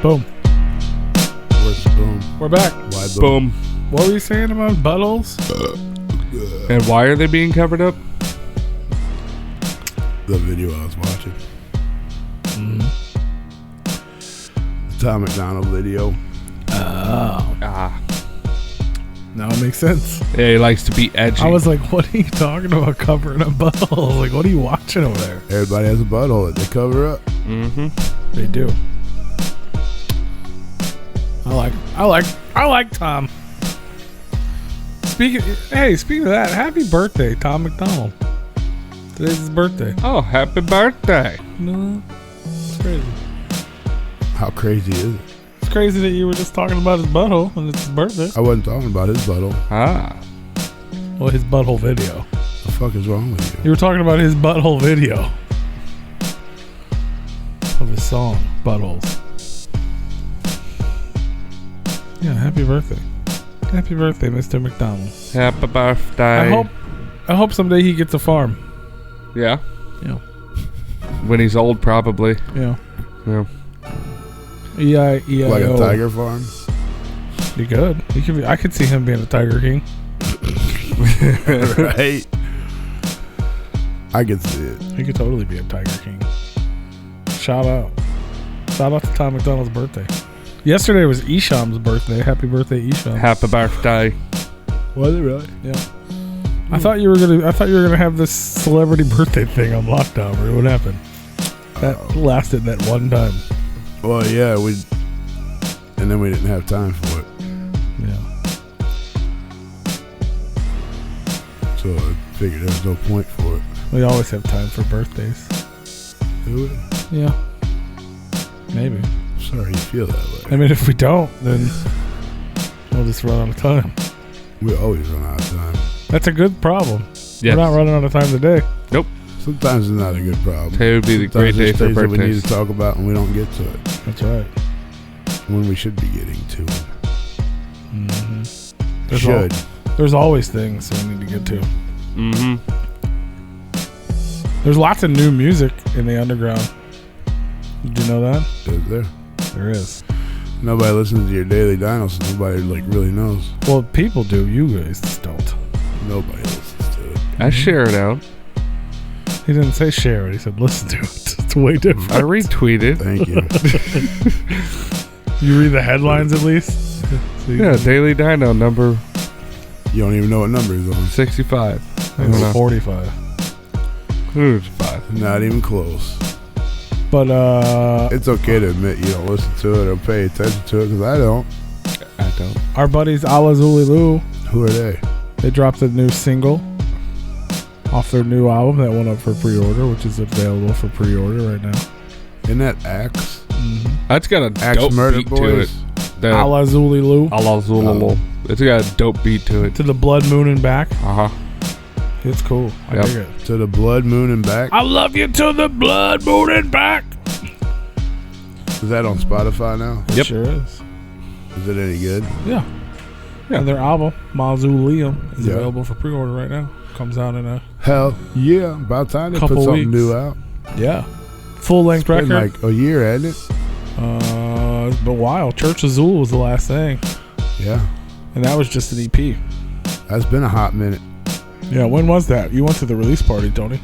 Boom. Where's the boom? We're back. Why boom? What were you saying about buttholes? And why are they being covered up? The video I was watching. The Tom McDonald video. Now it makes sense. Yeah, he likes to be edgy. I was like, what are you talking about covering up buttholes? Like, what are you watching over there? Everybody has a butthole that they cover up. They do. I like Tom. Speaking of that, happy birthday, Tom McDonald. Today's his birthday. Oh, happy birthday. No, it's crazy. How crazy is it? It's crazy that you were just talking about his butthole and it's his birthday. I wasn't talking about his butthole. Well, his butthole video. The fuck is wrong with you? You were talking about his butthole video of his song, Buttholes. Yeah, happy birthday. Happy birthday, Mr. McDonald. Happy birthday. I hope someday he gets a farm. Yeah. Yeah. When he's old, probably. Yeah. Yeah. E-I-E-I-O. Like a tiger farm? He could. I could see him being a Tiger King. Right? I could see it. He could totally be a Tiger King. Shout out to Tom McDonald's birthday. Yesterday was Isham's birthday. Happy birthday, Isham. Happy birthday. Was it really? Yeah. I thought you were gonna have this celebrity birthday thing on lockdown. Right? What happened? That lasted that one time. Well, yeah, and then we didn't have time for it. Yeah. So I figured there was no point for it. We always have time for birthdays. Do we? Yeah. Maybe. Sorry you feel that way. I mean, if we don't, then we'll just run out of time. We always run out of time. That's a good problem. Yes. We're not running out of time today. Nope. Sometimes it's not a good problem. Today would be the great day for things that we need birthdays. to talk about and we don't get to it. That's right. When we should be getting to it. Mm-hmm. There's always things we need to get to. Mm-hmm. There's lots of new music in the underground. Did you know that? Is there? There is. Nobody listens to your Daily Dino, so nobody really knows. Well, people do. You guys just don't. Nobody listens to it. I share it out. He didn't say share it. He said listen to it. It's way different. I retweeted. Thank you. You read the headlines at least? So Yeah, Daily Dino number You don't even know what number he's on. 65. I don't know. 45. Who's 5? Not even close. But It's okay to admit you don't listen to it or pay attention to it, because I don't. I don't. our buddies Alazuli Who are they? they dropped a new single off their new album that went up for pre-order, which is available for pre-order right now. Isn't that Axe? That's got a Axe dope Murder beat to Boys? it. The Alazuli Alazululu. It's got a dope beat to it. to the Blood Moon and Back. Uh-huh. It's cool. I Yep. dig it. To the Blood Moon and Back? I love you to the Blood Moon and Back. Is that on Spotify now? It Yep. sure is. Is it any good? Yeah. And their album, Mausoleum, is Yeah. available for pre-order right now. Comes out in a Hell yeah. About time they put Couple something weeks. new out. full-length It's been record. like a year, hasn't it? It's been a while. Church Azul was the last thing. Yeah. And that was just an EP. That's been a hot minute. Yeah, when was that? You went to the release party, Tony.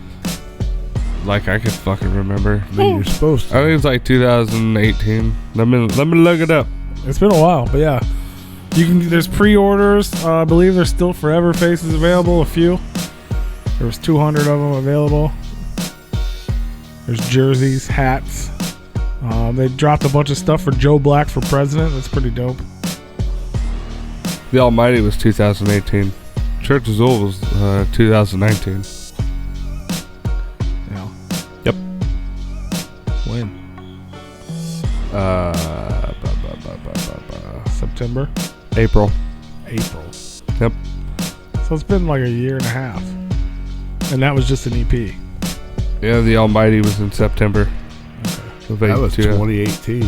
Like I could fucking remember. I mean, you're supposed I to. think it was like 2018. Let me look it up. It's been a while, but yeah. There's pre-orders. I believe there's still Forever Faces available, a few. There was 200 of them available. There's jerseys, hats. They dropped a bunch of stuff for Joe Black for president. That's pretty dope. The Almighty was 2018. Church Azul was 2019. Yeah. Yep. When? September? April. April. Yep. So it's been like a year and a half. And that was just an EP. Yeah, the Almighty was in September. Of That was 82. 2018.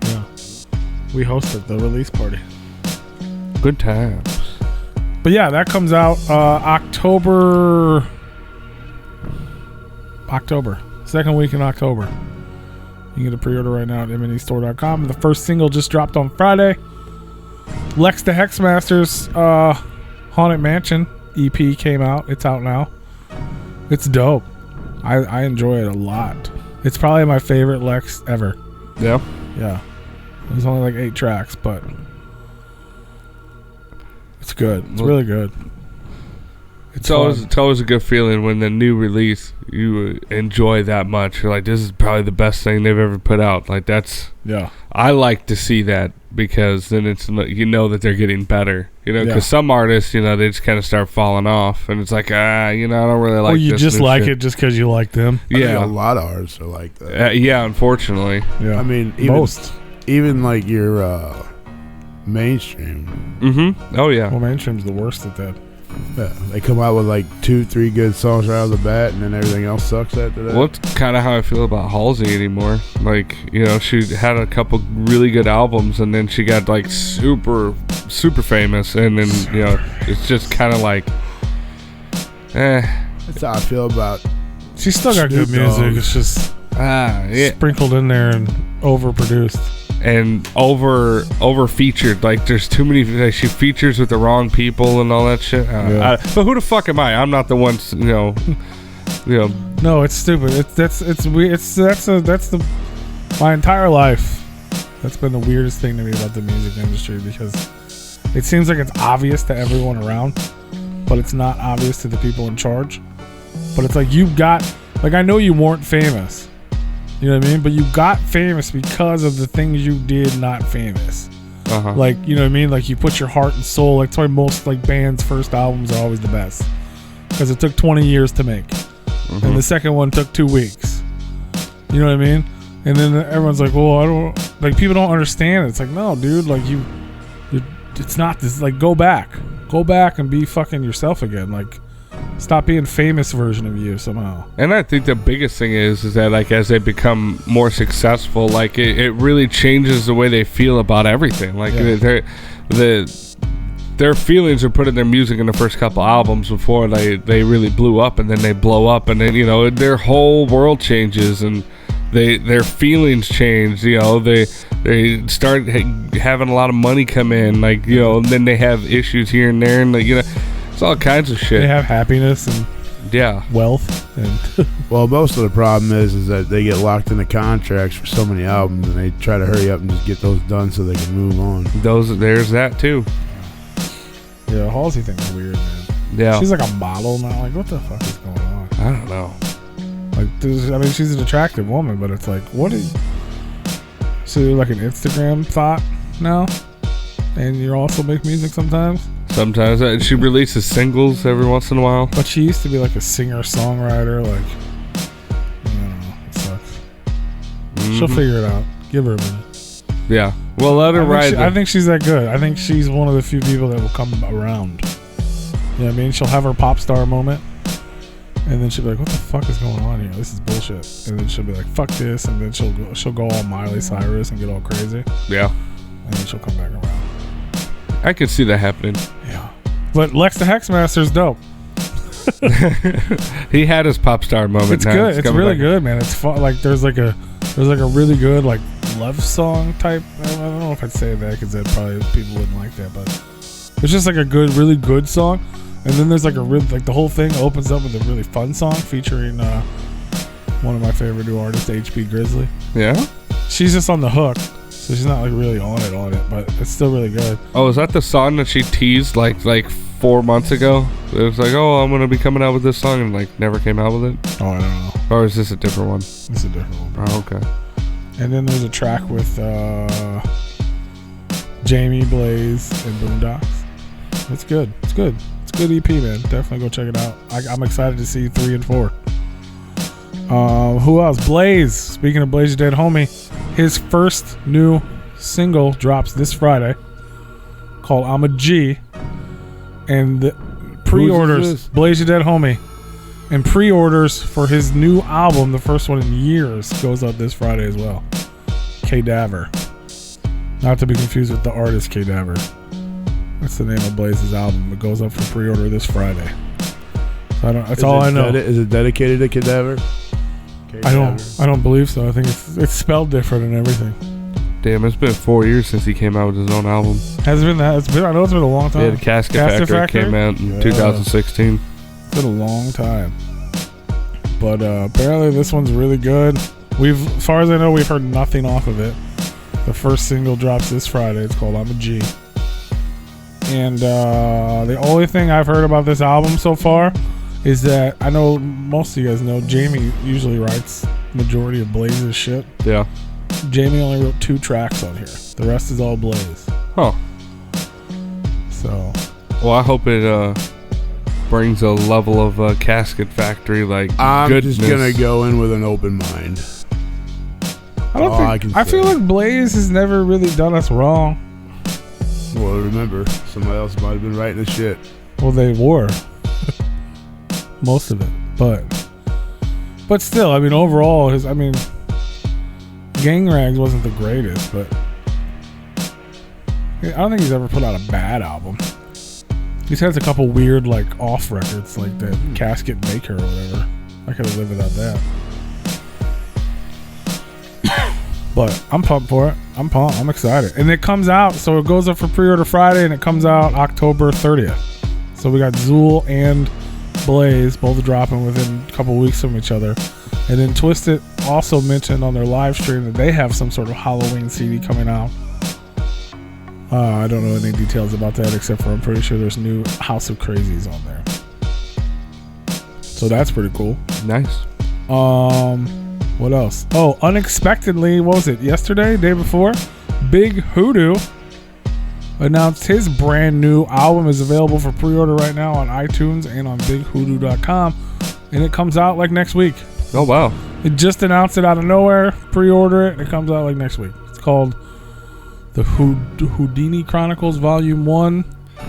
Yeah. We hosted the release party. Good times. But yeah, that comes out October. Second week in October. You can get a pre-order right now at mnestore.com. The first single just dropped on Friday. Lex the Hexmaster's Haunted Mansion EP came out. It's out now. It's dope. I enjoy it a lot. It's probably my favorite Lex ever. Yeah. Yeah. There's only like 8 tracks, but it's good. It's really good. It's always a good feeling when the new release you enjoy that much. You're like, this is probably the best thing they've ever put out. Like that's I like to see that because then it's that they're getting better. Because some artists, they just kind of start falling off, and it's like I don't really like. Or you this just new like shit. it just because you like them. I think a lot of artists are like that. Yeah, unfortunately. Yeah, I mean, even like your mainstream. Mm-hmm. Oh yeah. Well, mainstream's the worst at that. Yeah, they come out with like 2-3 good songs right out of the bat, and then everything else sucks after that. Well, it's kind of how I feel about Halsey anymore. Like, she had a couple really good albums, and then she got like super, super famous, and then it's just kind of like, That's how I feel about. She's still got good music. It's just sprinkled in there and overproduced. And over featured, like there's too many. Like, she features with the wrong people and all that shit. But who the fuck am I? I'm not the one. No, it's stupid. That's my entire life. That's been the weirdest thing to me about the music industry because it seems like it's obvious to everyone around, but it's not obvious to the people in charge. But it's like I know you weren't famous. You know what I mean? But you got famous because of the things you did not famous. Uh-huh. Like, you know what I mean? Like you put your heart and soul. Like that's why most like bands' first albums are always the best. Because it took 20 years to make. Mm-hmm. And the second one took 2 weeks. You know what I mean? And then everyone's like, well, I don't... Like people don't understand it. It's like, no, dude. Like it's not this... Like go back. Go back and be fucking yourself again. Like... Stop being famous version of you somehow. And I think the biggest thing is that like as they become more successful, like it really changes the way they feel about everything. Like their feelings are put in their music in the first couple albums before they really blew up, and then they blow up, and then their whole world changes and their feelings change. They start having a lot of money come in, like and then they have issues here and there, and it's all kinds of shit. They have happiness and wealth. And well, most of the problem is that they get locked into contracts for so many albums, and they try to hurry up and just get those done so they can move on. There's that too. Yeah, Halsey thing's weird, man. Yeah, she's like a model now. Like, what the fuck is going on? I don't know. Like, she's an attractive woman, but it's like, what is? So you're like an Instagram thought now, and you also make music sometimes. Sometimes she releases singles every once in a while. But she used to be like a singer-songwriter. Like, I don't know, it sucks. Mm-hmm. She'll figure it out. Give her a minute. Yeah. Well, let her ride. I think she's that good. I think she's one of the few people that will come around. You know what I mean? She'll have her pop star moment, and then she'll be like, "What the fuck is going on here? This is bullshit." And then she'll be like, "Fuck this," and then she'll go all Miley Cyrus and get all crazy. Yeah. And then she'll come back around. I could see that happening. Yeah. But Lex the Hexmaster's dope. He had his pop star moment. It's good. It's really good, man. It's fun. Like there's like a really good like love song type. I don't know if I'd say that because that probably people wouldn't like that, but it's just like a really good song. And then there's like the whole thing opens up with a really fun song featuring one of my favorite new artists, HP Grizzly. Yeah. She's just on the hook. So she's not like really on it, but it's still really good. Oh, is that the song that she teased like 4 months ago? It was like, oh, I'm gonna be coming out with this song, and like never came out with it. Oh, I don't know. Or is this a different one? It's a different one. Oh, okay. And then there's a track with Jamie, Blaze, and Boondocks. It's good. It's good. It's a good EP, man. Definitely go check it out. I'm excited to see 3 and 4. Who else? Blaze. Speaking of Blaze, Your Dead Homie, his first new single drops this Friday called I'm a G. And the pre-orders, Blaze Your Dead Homie, and pre-orders for his new album, the first one in years, goes out this Friday as well. Cadaver. Not to be confused with the artist Cadaver. That's the name of Blaze's album. It goes up for pre-order this Friday. So that's all I know. Is it dedicated to Cadaver? I don't believe so. I think it's spelled different and everything. Damn, it's been 4 years since he came out with his own album. Has it been that? I know it's been a long time. Yeah, the Casket Factory came out in 2016. It's been a long time. But apparently this one's really good. As far as I know, we've heard nothing off of it. The first single drops this Friday. It's called I'm a G. And the only thing I've heard about this album so far is that I know most of you guys know Jamie usually writes majority of Blaze's shit. Yeah. Jamie only wrote 2 tracks on here. The rest is all Blaze. Huh. So. Well, I hope it brings a level of Casket Factory I'm goodness. just gonna go in with an open mind. I feel like Blaze has never really done us wrong. Well, remember, somebody else might have been writing the shit. Well, they were. Most of it. But still, I mean, overall, Gang Rags wasn't the greatest, but I don't think he's ever put out a bad album. He's had a couple weird, off records, like that Casket Maker or whatever. I could have lived without that. But I'm pumped for it. I'm pumped. I'm excited. And it comes out, so it goes up for pre-order Friday, and it comes out October 30th. So we got Zool and Blaze both dropping within a couple weeks from each other. And then Twisted also mentioned on their live stream that they have some sort of Halloween CD coming out. I don't know any details about that, except for I'm pretty sure there's new House of Crazies on there. So that's pretty cool. Nice. What else? Oh, unexpectedly, what was it? Yesterday, day before, Big Hoodoo announced his brand new album is available for pre-order right now on iTunes and on BigHoodoo.com, and it comes out next week. Oh wow! It just announced it out of nowhere. Pre-order it. It comes out next week. It's called the Houdini Chronicles Volume 1,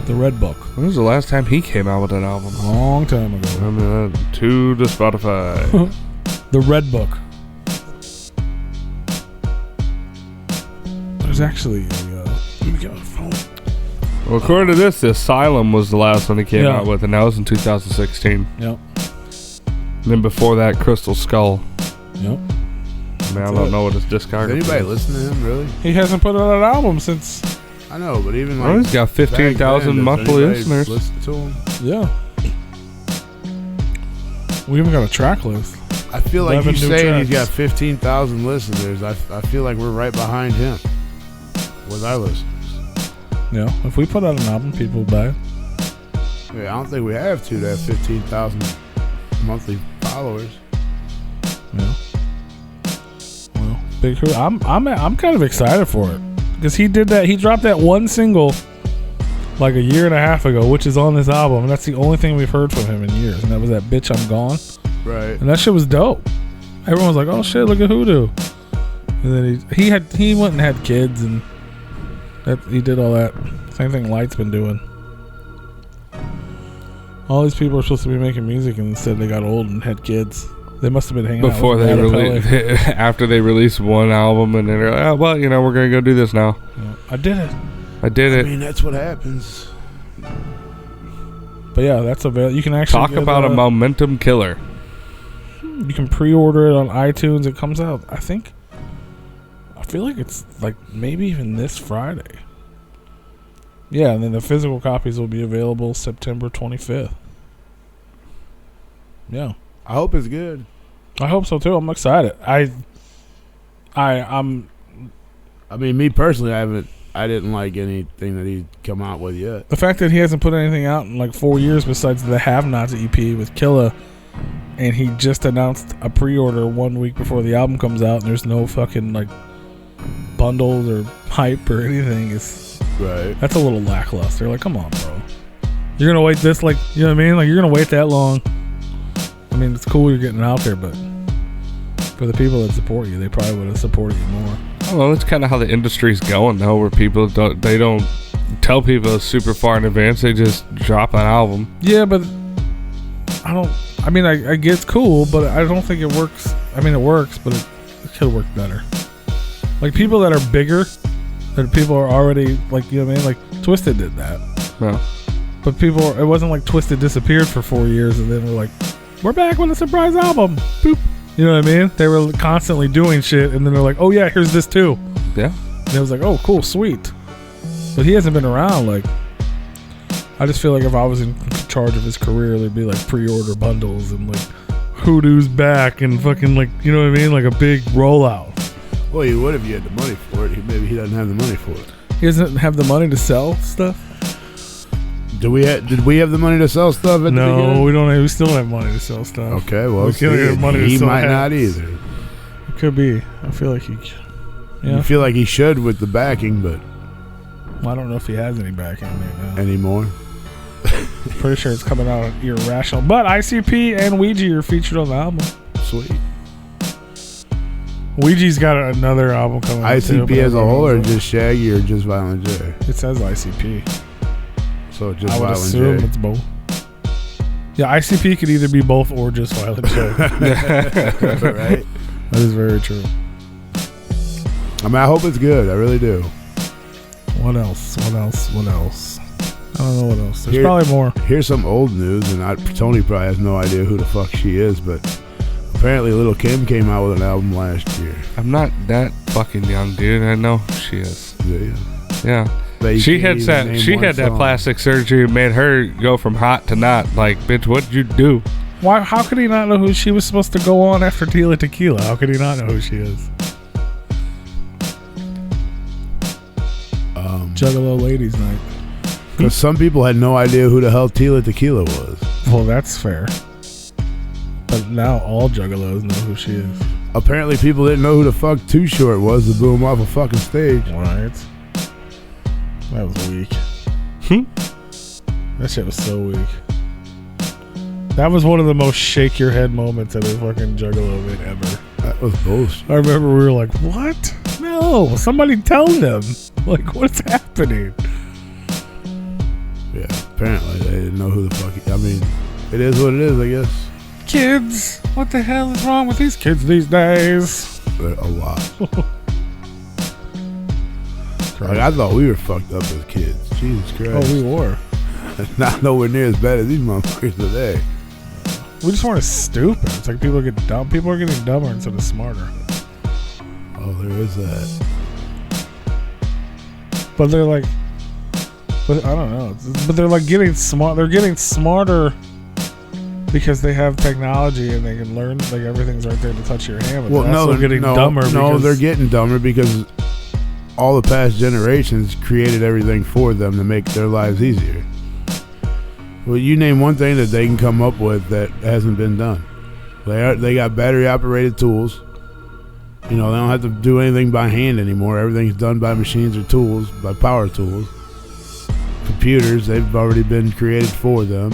The Red Book. When was the last time he came out with an album? Long time ago. To the Spotify. The Red Book. There's actually let me get my phone. Well, according to this, The Asylum was the last one he came out with, and that was in 2016. Yep. And then before that, Crystal Skull. Yep. I don't know what his discography Does anybody listen to him, really? He hasn't put out an album since... I know, but even he's got 15,000 monthly listeners. Listen to him? Yeah. We even got a track list. I feel like you saying tracks. he's got 15,000 listeners. I feel like we're right behind him with our listeners. Yeah, if we put out an album, people buy it. Yeah, I don't think we have to have 15,000 monthly followers. Yeah. Well, Big Hoodoo, I'm kind of excited for it because he did that. He dropped that one single a year and a half ago, which is on this album, and that's the only thing we've heard from him in years. And that was that Bitch I'm Gone. Right. And that shit was dope. Everyone was like, "Oh shit, look at Hoodoo." And then he went and had kids, and he did all that. Same thing Light's been doing. All these people are supposed to be making music, and instead they got old and had kids. They must have been hanging before out with after they released one album, and then they're like, "Oh, well, we're gonna go do this now." Yeah, I did it. I mean, that's what happens. But yeah, that's available. You can actually talk about a momentum killer. You can pre-order it on iTunes. It comes out, I feel like it's maybe even this Friday. Yeah, and then the physical copies will be available September 25th. Yeah. I hope it's good. I hope so too. I'm excited. I mean, me personally, I didn't like anything that he'd come out with yet. The fact that he hasn't put anything out in 4 years besides the Have Nots EP with Killa, and he just announced a pre-order 1 week before the album comes out, and there's no fucking bundles or hype or anything, is right. That's a little lackluster. Come on, bro. You're gonna wait this you know what I mean? You're gonna wait that long. I mean, it's cool you're getting out there, but for the people that support you, they probably would have supported you more. I don't know. That's kind of how the industry's going now, where people don't tell people super far in advance. They just drop an album. Yeah, but I get it's cool, but I don't think it works. I mean, it works, but it could work better. People that are bigger, that people are already, you know what I mean? Twisted did that. No. But it wasn't Twisted disappeared for 4 years and then we're back with a surprise album. Boop. You You know what I mean? They were constantly doing shit, and then they're like, "Oh yeah, here's this too." Yeah. And it was like, "Oh, cool, sweet." But he hasn't been around. Like, I just feel like if I was in charge of his career, there'd be like pre-order bundles and like Hoodoo's back and fucking like, you know what I mean? Like a big rollout. Well, you would if you had the money for it. Maybe he doesn't have the money for it. He doesn't have the money to sell stuff? Did we have the money to sell stuff at the beginning? No, we don't. We still don't have money to sell stuff. Okay, well, we can't have money to sell might hats. not either. It could be. I feel like he. Yeah. You feel like he should with the backing, but I don't know if he has any backing right now. Anymore. Pretty sure it's coming out on Irrational. But ICP and Ouija are featured on the album. Sweet. Ouija's got another album coming out too. ICP as a whole, or just Shaggy, or just Violent J? It says ICP. So just I would Violent assume J. it's both. Yeah, ICP could either be both or just Violent J. Right? That is very true. I mean, I hope it's good. I really do. What else? I don't know what else. There's probably more. Here's some old news, and Tony probably has no idea who the fuck she is, but apparently Lil' Kim came out with an album last year. I'm not that fucking young, dude. I know who she is. Yeah. She had that plastic surgery that made her go from hot to not. Like, bitch, what'd you do? Why? How could he not know who she was supposed to go on after Tila Tequila? How could he not know who she is? Juggalo Ladies Night. Because some people had no idea who the hell Tila Tequila was. Well, that's fair. But now all Juggalos know who she is. Apparently people didn't know who the fuck Too Short was to boo him off a fucking stage. Right. That was weak. That shit was so weak. That was one of the most shake your head moments at a fucking Juggalo event ever. That was bullshit. I remember we were like, what? No, somebody tell them. Like, what's happening? Yeah, apparently they didn't know who the fuck I mean, it is what it is, I guess. Kids, what the hell is wrong with these kids these days? A lot. Like, I thought we were fucked up as kids. Jesus Christ. Oh, we were. Not nowhere near as bad as these motherfuckers today. We just weren't as stupid. It's like people get dumb. People are getting dumber instead of smarter. Oh, there is that. But they're like, but I don't know. But they're like getting smart. They're getting smarter because they have technology and they can learn. Like everything's right there to touch your hand. But Well, they're getting dumber. No, they're getting dumber because all the past generations created everything for them to make their lives easier. Well, you name one thing that they can come up with that hasn't been done. They got battery operated tools. You know, they don't have to do anything by hand anymore. Everything's done by machines or tools, by power tools. Computers, they've already been created for them.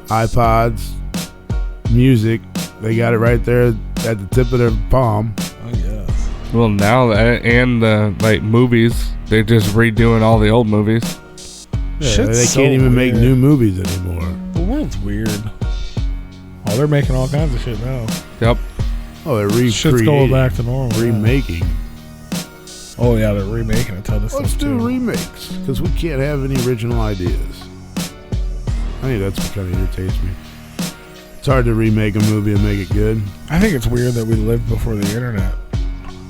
iPods, music, they got it right there at the tip of their palm. Oh yes. Well, now and like movies, they're just redoing all the old movies. Yeah, they can't even make new movies anymore. The world's weird. Oh, they're making all kinds of shit now. Yep. Oh, they're recreating. Shit's going back to normal. Remaking. Oh yeah, they're remaking a ton of stuff. Let's do too. remakes because we can't have any original ideas. I think that's what kind of irritates me. It's hard to remake a movie and make it good. I think it's weird that we lived before the internet.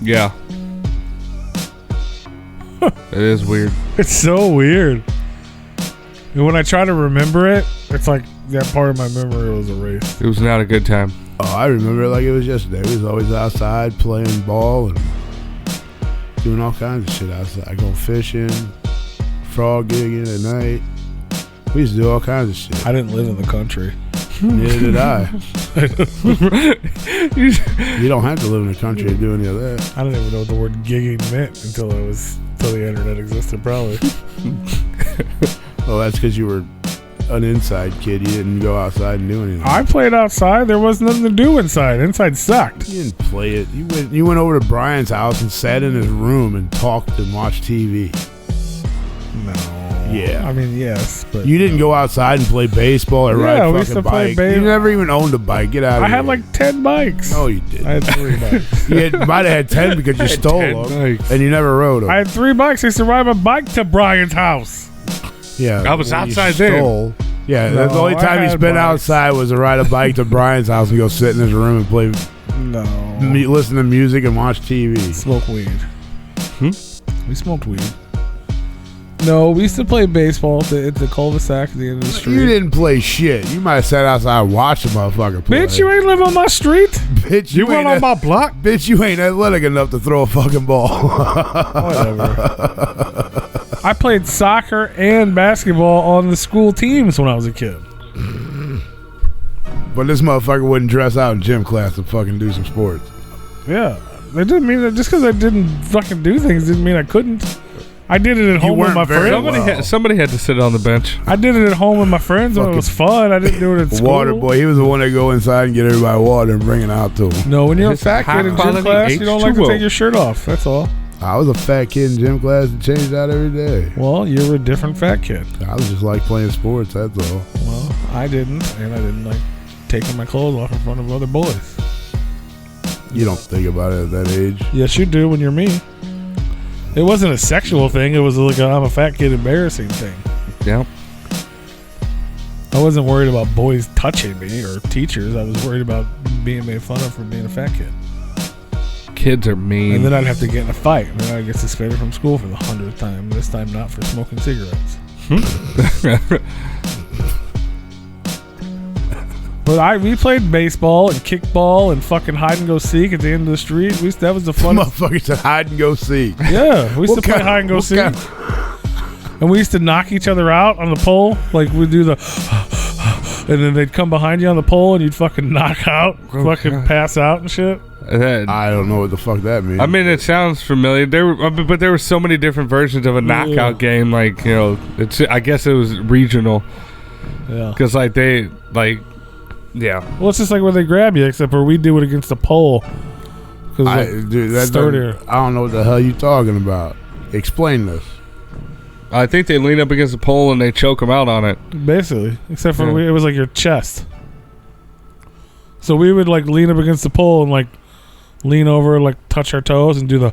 Yeah. It is weird. It's so weird. And when I try to remember it, it's like that part of my memory was erased. It was not a good time. Oh, I remember it like it was yesterday. We was always outside playing ball and doing all kinds of shit outside. Going fishing, frog gigging at night. We used to do all kinds of shit. I didn't live in the country. Neither did I. You don't have to live in the country to do any of that. I didn't even know what the word gigging meant until the internet existed, probably. Oh, that's because you were an inside kid. You didn't go outside and do anything. I played outside. There was nothing to do inside. Inside sucked. You didn't play it. You went over to Brian's house and sat in his room and talked and watched TV. No. Yeah. I mean, yes, but you didn't go outside and play baseball or ride we used fucking to play bike. You never even owned a bike. Get out of here. I had like 10 bikes. No, you didn't. I had 3 bikes. You might have had 10 because you stole them and you never rode them. I had 3 bikes. I used to ride my bike to Brian's house. Yeah. I was outside there. Yeah, No, the only I time he had spent bikes. outside was to ride a bike to Brian's house and go sit in his room and play, listen to music and watch TV. Smoke weed. We smoked weed. No, we used to play baseball at the cul-de-sac at the end of the street. You didn't play shit. You might have sat outside and watched the motherfucker play. Bitch, you ain't live on my street. Bitch, You went on my block? Bitch, you ain't athletic enough to throw a fucking ball. Whatever. I played soccer and basketball on the school teams when I was a kid. But this motherfucker wouldn't dress out in gym class to fucking do some sports. Yeah. It didn't mean that just because I didn't fucking do things didn't mean I couldn't. I did it at home with weren't my very friends. Somebody had to sit on the bench. I did it at home with my friends when it was fun. I didn't do it at school. Water boy, he was the one that go inside and get everybody water and bring it out to him. No, when you're a It's fat kid in gym high-quality class, you don't like to H2O. take your shirt off. That's all. I was a fat kid in gym class and changed out every day. Well, you were a different fat kid. I was just like playing sports, that's all. Well, I didn't, and I didn't like taking my clothes off in front of other boys. You don't think about it at that age. Yes, you do when you're me. It wasn't a sexual thing. It was like a I'm a fat kid embarrassing thing. Yep. I wasn't worried about boys touching me or teachers. I was worried about being made fun of for being a fat kid. Kids are mean. And then I'd have to get in a fight. And then I'd get suspended from school for the 100th time. This time not for smoking cigarettes. But we played baseball and kickball and fucking hide and go seek at the end of the street. That was the fun. Motherfucker said hide and go seek. Yeah, we used to play hide and go seek. And we used to knock each other out on the pole. Like we'd do the and then they'd come behind you on the pole and you'd fucking knock out, fucking pass out and shit. I don't know what the fuck that means. I mean, it sounds familiar. But there were so many different versions of a knockout game. Like, you know, I guess it was regional. Yeah. Because yeah. Well, it's just like when they grab you, except for we do it against a pole. Dude, that's sturdier. I don't know what the hell you talking about. Explain this. I think they lean up against the pole and they choke them out on it. Basically, except for it was like your chest. So we would like lean up against the pole and like lean over, like touch our toes and do the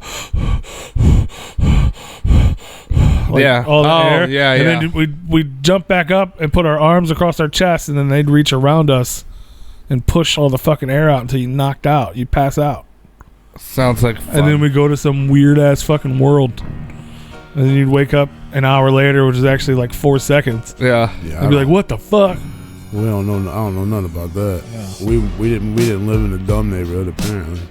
all the air. Yeah, and then we'd jump back up and put our arms across our chest, and then they'd reach around us and push all the fucking air out until you knocked out. You pass out. Sounds like fun. And then we go to some weird ass fucking world. And then you'd wake up an hour later, which is actually like 4 seconds. Yeah. And be like, what the fuck? We don't know. I don't know nothing about that. Yeah. We didn't live in a dumb neighborhood apparently.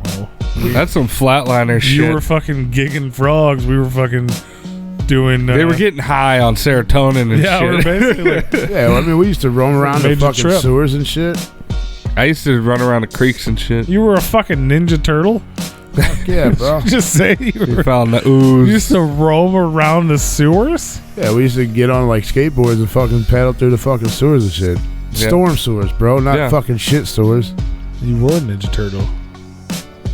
Well, that's some flatliner shit. You were fucking gigging frogs. We were fucking doing. They were getting high on serotonin and shit. Yeah, we're basically. Yeah, well, I mean, we used to roam around the fucking sewers and shit. I used to run around the creeks and shit. You were a fucking Ninja Turtle. Fuck yeah, bro. Just say you found the ooze. You used to roam around the sewers? Yeah, we used to get on like skateboards and fucking paddle through the fucking sewers and shit. Yeah. Storm sewers, bro, not fucking shit sewers. You were a Ninja Turtle.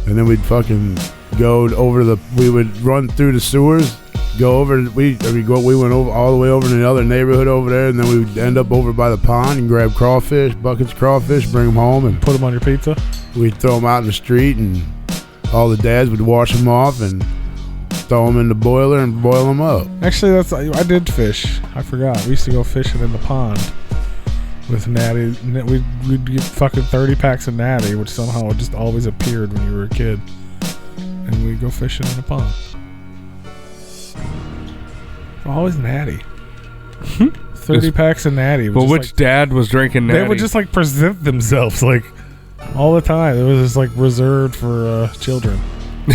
And then we'd fucking go over we would run through the sewers, go over, we went over all the way over to the other neighborhood over there, and then we would end up over by the pond and grab buckets of crawfish, bring them home and put them on your pizza. We'd throw them out in the street and all the dads would wash them off and throw them in the boiler and boil them up. Actually, I did fish. I forgot. We used to go fishing in the pond with natty. We'd get fucking 30 packs of natty, which somehow just always appeared when you were a kid. And we'd go fishing in the pond. Always natty. 30 packs of natty. But which dad was drinking natty? They would just like present themselves like all the time. It was just like reserved for children. They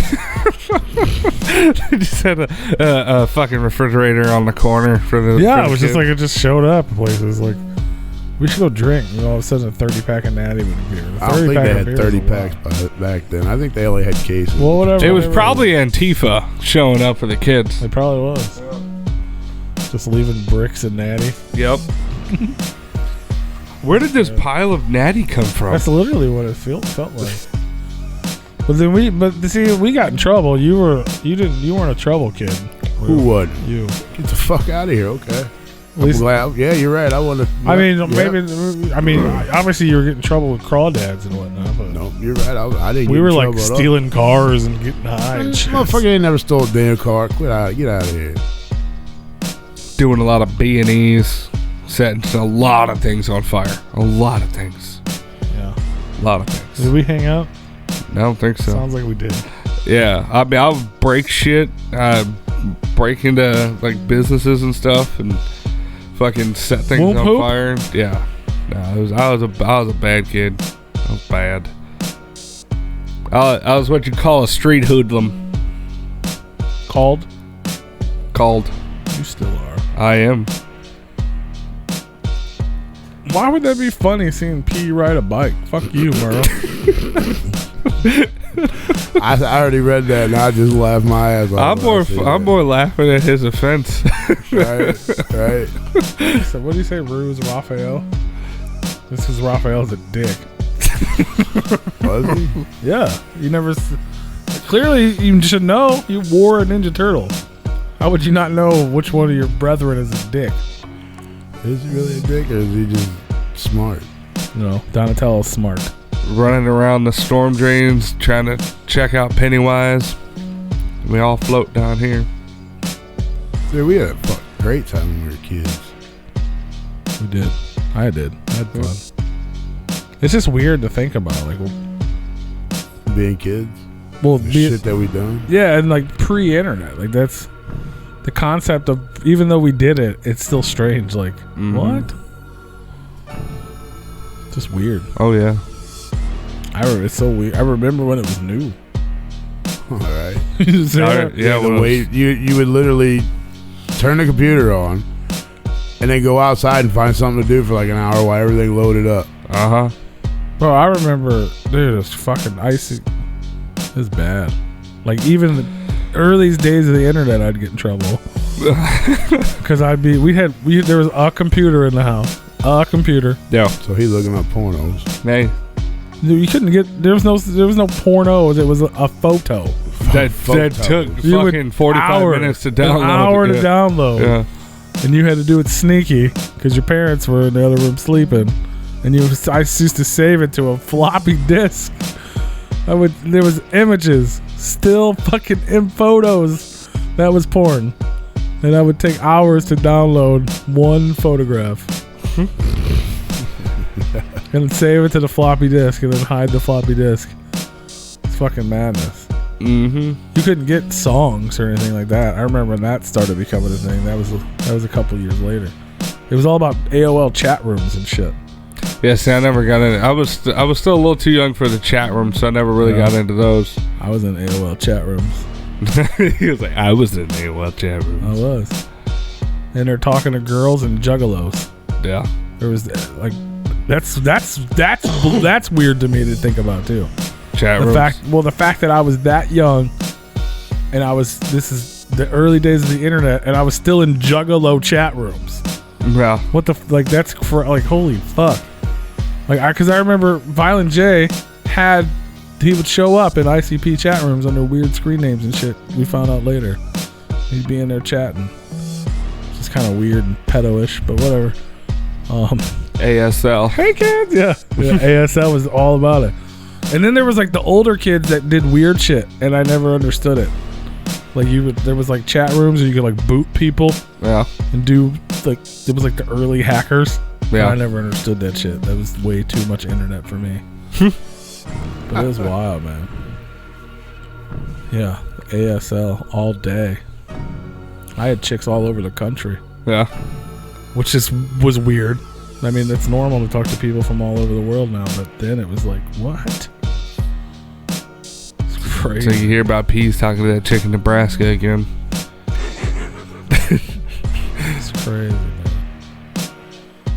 just had a fucking refrigerator on the corner for the. Yeah, it was just like it just showed up in places like we should go drink. And all of a sudden, a 30-pack of natty would appear. I don't think they had 30 packs back then. I think they only had cases. Well, whatever. It was probably Antifa showing up for the kids. It probably was. Just leaving bricks and natty. Yep. Where did this pile of natty come from? That's literally what it felt like. But then we got in trouble. You weren't a trouble kid. Who would? You. Get the fuck out of here, okay? Yeah, you're right. I want to. I mean, obviously you were getting in trouble with crawdads and whatnot. But no, you're right. I didn't. We were like stealing cars and getting high. And shit. Motherfucker ain't never stole a damn car. Get out of here. Doing a lot of B&Es. Set a lot of things on fire. A lot of things. Yeah. A lot of things. Did we hang out? I don't think so. Sounds like we did. Yeah. I mean, I'll break shit. Break into like businesses and stuff and fucking set things on fire. Yeah. No, I was a bad kid. I was bad. I was what you call a street hoodlum. Called? You still are. I am. Why would that be funny seeing P ride a bike? Fuck you, Merle. I already read that and I just laughed my ass off. I'm more laughing at his offense. Right. So what do you say, Ruse Raphael? This is Raphael's a dick. Was he? Yeah. You never... Clearly, you should know. You wore a Ninja Turtle. How would you not know which one of your brethren is a dick? Is he really a dick or is he just smart? No, Donatello's smart. Running around the storm drains, trying to check out Pennywise. We all float down here. Dude, we had a great time when we were kids. We did. I had fun. It's just weird to think about, like being kids. Well, shit that we done. Yeah, and like pre-internet, like that's the concept of. Even though we did it, it's still strange. Like what? Just weird. Oh yeah. It's so weird. I remember when it was new. All right. Yeah. The way you would literally turn the computer on and then go outside and find something to do for like an hour while everything loaded up. Bro, I remember, dude, it's fucking icy. It's bad. Like even the earliest days of the internet, I'd get in trouble because there was a computer in the house, a computer. Yeah. So he's looking up pornos. Hey. You couldn't get. There was no pornos. It was a photo. That took fucking 45 minutes to download. An hour to download. Yeah. And you had to do it sneaky because your parents were in the other room sleeping. And I used to save it to a floppy disk. There was images, still fucking in photos. That was porn. And I would take hours to download one photograph. And save it to the floppy disk and then hide the floppy disk. It's fucking madness. You couldn't get songs or anything like that. I remember when that started becoming a thing. That was a couple years later. It was all about AOL chat rooms and shit. Yeah, see, I never got into. I was still a little too young for the chat room, so I never really got into those. I was in AOL chat rooms. He was like, I was in AOL chat rooms. I was. And they're talking to girls and juggalos. Yeah. There was like that's weird to me to think about too. Chat rooms. The fact that I was that young, and this is the early days of the internet, and I was still in juggalo chat rooms. Yeah. What the like? That's for like holy fuck. Like because I remember Violent J he would show up in ICP chat rooms under weird screen names and shit. We found out later. He'd be in there chatting. It's just kind of weird and pedo-ish, but whatever. ASL. Hey kids, yeah. ASL was all about it. And then there was like the older kids that did weird shit, and I never understood it. Like there was like chat rooms where you could like boot people, and do like it was like the early hackers. Yeah, I never understood that shit. That was way too much internet for me. But it was wild, man. Yeah, ASL all day. I had chicks all over the country. Yeah, which was weird. I mean, it's normal to talk to people from all over the world now, but then it was like, what? It's crazy. So you hear about Pease talking to that chick in Nebraska again. It's crazy, man.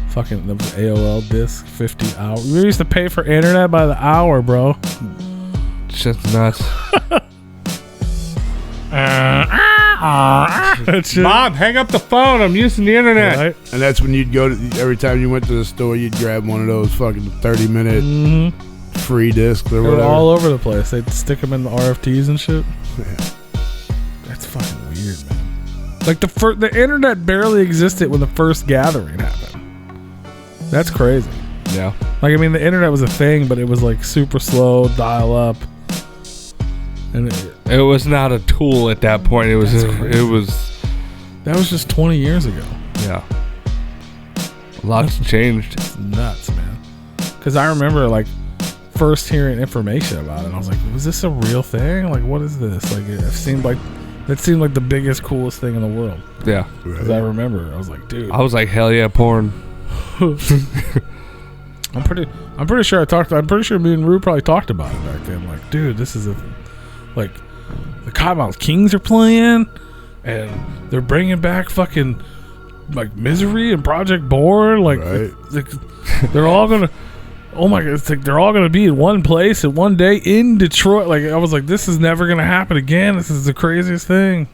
Fucking the AOL disc, 50 hours. We used to pay for internet by the hour, bro. Shit's nuts. Mom, hang up the phone. I'm using the internet. Right? And that's when you'd go to, every time you went to the store, you'd grab one of those fucking 30-minute free discs or whatever. All over the place. They'd stick them in the RFTs and shit. Yeah. That's fucking weird, man. Like the internet barely existed when the first gathering happened. That's crazy. Yeah. Like, I mean, the internet was a thing, but it was like super slow, dial up. And it was not a tool at that point. That was just 20 years ago. Yeah. Lots changed. It's nuts, man. Because I remember like first hearing information about it, I was like, was this a real thing? Like, what is this? Like, it seemed like the biggest, coolest thing in the world. Yeah. Because I remember, I was like, dude. I was like, hell yeah, porn. I'm pretty sure me and Rue probably talked about it back then. Like, dude, this is like the Cottonmouth Kings are playing, and they're bringing back fucking like Misery and Project Born. Like, they're all gonna. Oh my god! It's like they're all gonna be in one place at one day in Detroit. Like, I was like, this is never gonna happen again. This is the craziest thing.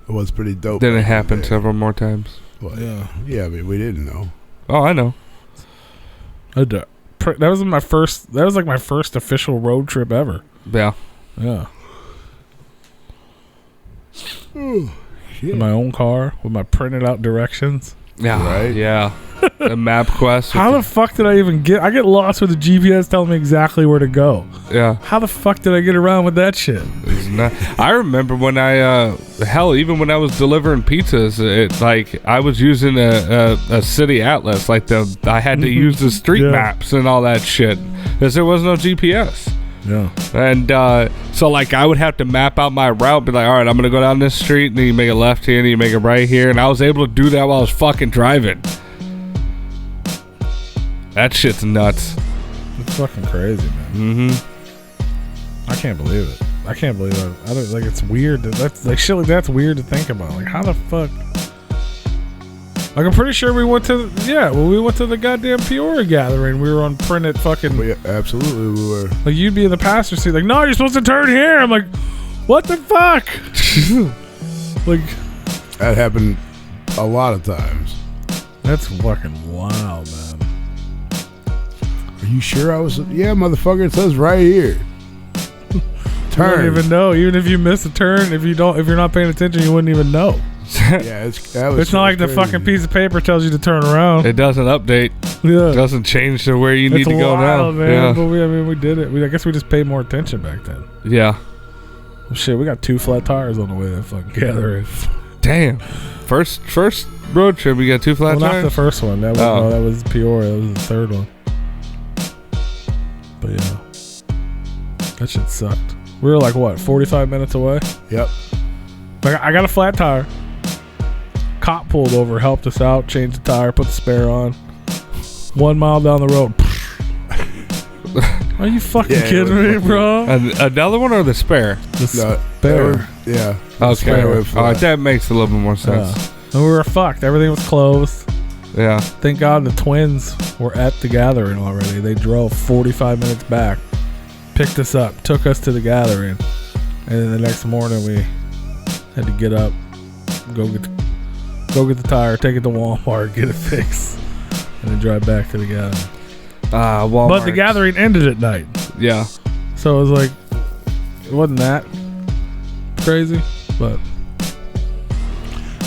It was pretty dope. Then it happened several more times. Well, yeah. I mean, we didn't know. Oh, I know. That was my first. That was like my first official road trip ever. Yeah. Yeah. Oh, shit. In my own car with my printed out directions. Yeah. Right. Yeah. The map quest. How the fuck did I even get? I get lost with the GPS telling me exactly where to go. Yeah. How the fuck did I get around with that shit? I remember when I even when I was delivering pizzas, I was using a city atlas. Like I had to use the street maps and all that shit because there was no GPS. Yeah. And so like I would have to map out my route, be like, all right, I'm gonna go down this street, and then you make a left here, and then you make a right here, and I was able to do that while I was fucking driving. That shit's nuts. It's fucking crazy, man. Mm-hmm. I can't believe it. I can't believe it. I don't like. It's weird. That's like shit. Like that's weird to think about. Like how the fuck? Like I'm pretty sure we went to the goddamn Peoria gathering. We were on printed fucking. Well, yeah, absolutely, we were. Like you'd be in the passenger seat. Like no, you're supposed to turn here. I'm like, what the fuck? Like that happened a lot of times. That's fucking wild, man. Are you sure I was? Yeah, motherfucker. It says right here. Turn. You wouldn't even know. Even if you miss a turn, if you're not paying attention, you wouldn't even know. Yeah, it's not like the fucking piece of paper tells you to turn around. It doesn't update. Yeah. It doesn't change to where you need to go now. Man. Yeah. But we did it. I guess we just paid more attention back then. Yeah. Well, shit, we got 2 flat tires on the way to that fucking gathering. Damn. First road trip, we got 2 flat tires? Not the first one. That was Peoria. That was the third one. But yeah. That shit sucked. We were like, what, 45 minutes away? Yep. Like, I got a flat tire. Cop pulled over, helped us out, changed the tire, put the spare on. 1 mile down the road. Are you fucking kidding me, bro? Another one or the spare? The spare. Yeah. Okay. That makes a little bit more sense. Yeah. And we were fucked. Everything was closed. Yeah. Thank God the twins were at the gathering already. They drove 45 minutes back, picked us up, took us to the gathering, and then the next morning we had to get up, go get the tire, take it to Walmart, get it fixed, and then drive back to the gathering. Walmart. But the gathering ended at night. Yeah. So it was like, it wasn't that crazy, but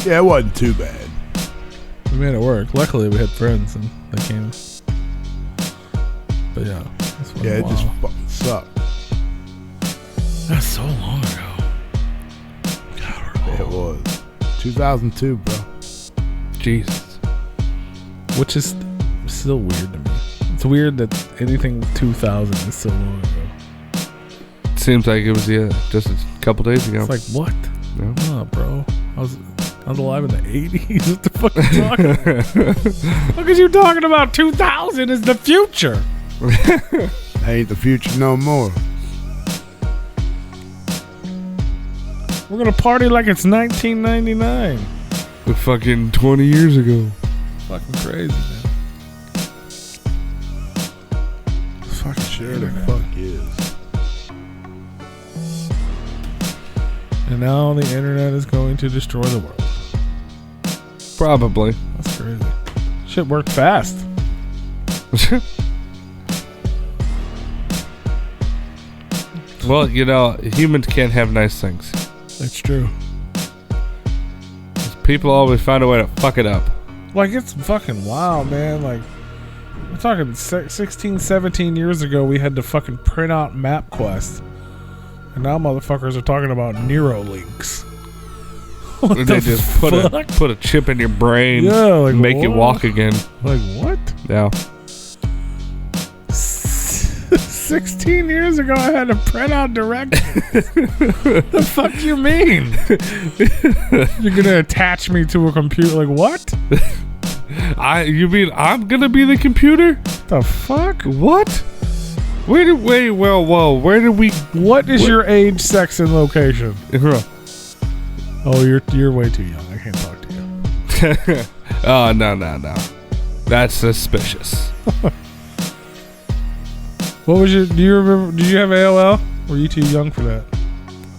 yeah, it wasn't too bad. we made it work. Luckily, we had friends and they came. But yeah. Yeah, it just fucking sucked. That's so long ago. God, it was 2002, bro. Jesus. Which is still weird to me. It's weird that anything 2000 is so long ago. It seems like it was just a couple days ago. It's like what? Yeah. Oh, bro. I was alive in the 80s. What the fuck are you talking about? Look at you talking about 2000 is the future. Ain't the future no more. We're gonna party like it's 1999. The fucking 20 years ago. Fucking crazy, man. Fucking shit, The man. fuck is. And now the internet is going to destroy the world. Probably. That's crazy. Shit worked fast. Well, humans can't have nice things. That's true. People always find a way to fuck it up. Like, it's fucking wild, man. Like, we're talking 16, 17 years ago, we had to fucking print out MapQuest. And now motherfuckers are talking about Neuralinks. They just put a chip in your brain. Yeah, like make you walk again. Like what? Yeah. 16 years ago, I had to print out directions. The fuck you mean? You're gonna attach me to a computer? Like what? You mean I'm gonna be the computer? The fuck? What? Where did we? What is your age, sex, and location? Oh, you're way too young. I can't talk to you. Oh no. That's suspicious. What was your? Do you remember? Did you have AOL? Were you too young for that?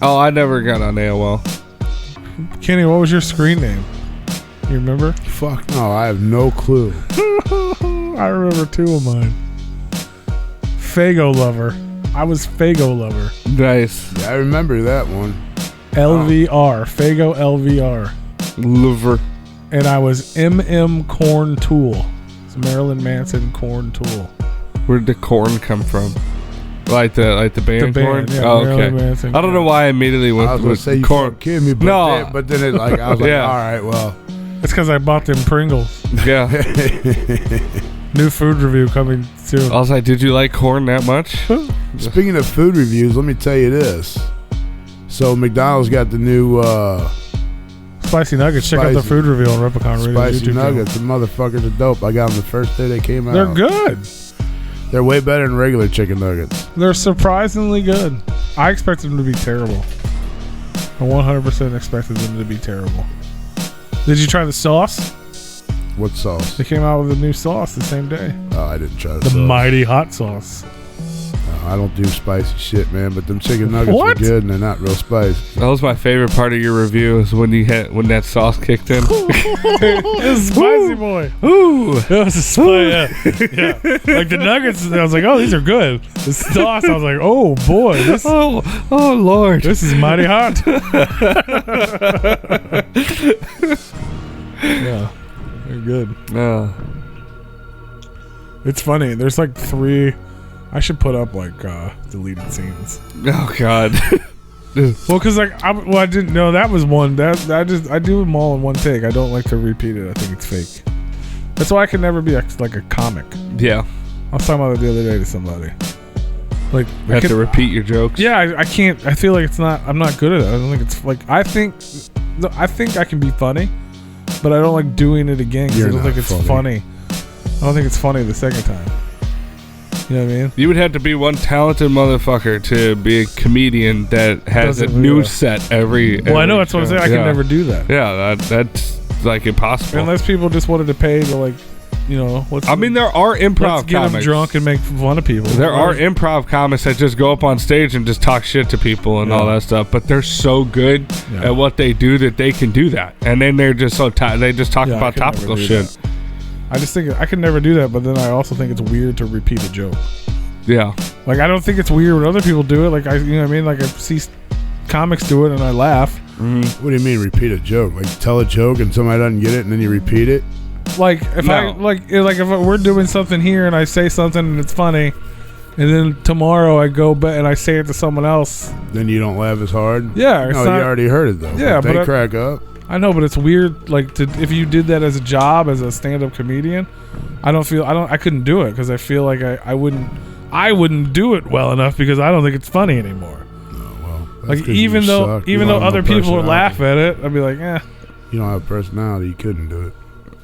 Oh, I never got on AOL. Kenny, what was your screen name? You remember? Fuck no, I have no clue. I remember two of mine. Fago Lover. I was Fago Lover. Nice. Yeah, I remember that one. LVR. Fago LVR. Liver. And I was MM Corn Tool. It's Marilyn Manson Corn Tool. Where'd the corn come from? Like the band corn? Yeah, oh, okay. Manson, I don't know why I immediately went I was gonna say you corn. Kidding me, but No. but then it like I was like, Yeah. all right, well. It's because I bought them Pringles. Yeah. New food review coming soon. I was like, did you like corn that much? Speaking of food reviews, let me tell you this. So McDonald's got the new Spicy nuggets. Check out the food review on Replicon Radio. spicy YouTube nuggets. The motherfuckers are dope. I got them the first day they came out. They're good. They're way better than regular chicken nuggets. They're surprisingly good. I expected them to be terrible. I 100% expected them to be terrible. Did you try the sauce? What sauce? They came out with a new sauce the same day. Oh, I didn't try The sauce. mighty hot sauce. I don't do spicy shit, man. But them chicken nuggets What? are good, and they're not real spicy. That was my favorite part of your review is when that sauce kicked in. It was spicy boy. Ooh. It was a spicy. Yeah. Like the nuggets, I was like, oh, these are good. The sauce, I was like, oh boy, Oh Lord. this is mighty hot. Yeah, they're good. It's funny. There's like 3. I should put up like deleted scenes. Oh God. Well, because I didn't know that was one. I do them all in one take. I don't like to repeat it. I think it's fake. That's why I can never be like a comic. Yeah. I was talking about it the other day to somebody. Like You have to repeat your jokes. Yeah, I can't. I feel like it's not. I'm not good at it. I don't think it's like. I think I can be funny, but I don't like doing it again because I don't think it's funny. I don't think it's funny the second time. You know what I mean? You would have to be one talented motherfucker to be a comedian that has a new set every. Well, I know that's what I'm saying. I can never do that. Yeah, that's like impossible. Unless people just wanted to pay to like, you know. I mean, there are improv let's get comics. them drunk and make fun of people. There are improv comics that just go up on stage and just talk shit to people and all that stuff. But they're so good at what they do that they can do that. And then they're just so they just talk about topical shit. That. I just think I could never do that, but then I also think it's weird to repeat a joke. Yeah. Like, I don't think it's weird when other people do it. Like, you know what I mean? Like, I see comics do it and I laugh. Mm-hmm. What do you mean repeat a joke? Like tell a joke and somebody doesn't get it and then you repeat it? Like, if if we're doing something here and I say something and it's funny, and then tomorrow I go back and I say it to someone else, then you don't laugh as hard? Yeah. No, you already heard it though. Yeah, but they crack up. I know, but it's weird. Like, if you did that as a job, as a stand-up comedian, I couldn't do it because I feel like I wouldn't do it well enough because I don't think it's funny anymore. Oh, well, like even though other people would laugh at it, I'd be like, eh. You don't have personality. You couldn't do it.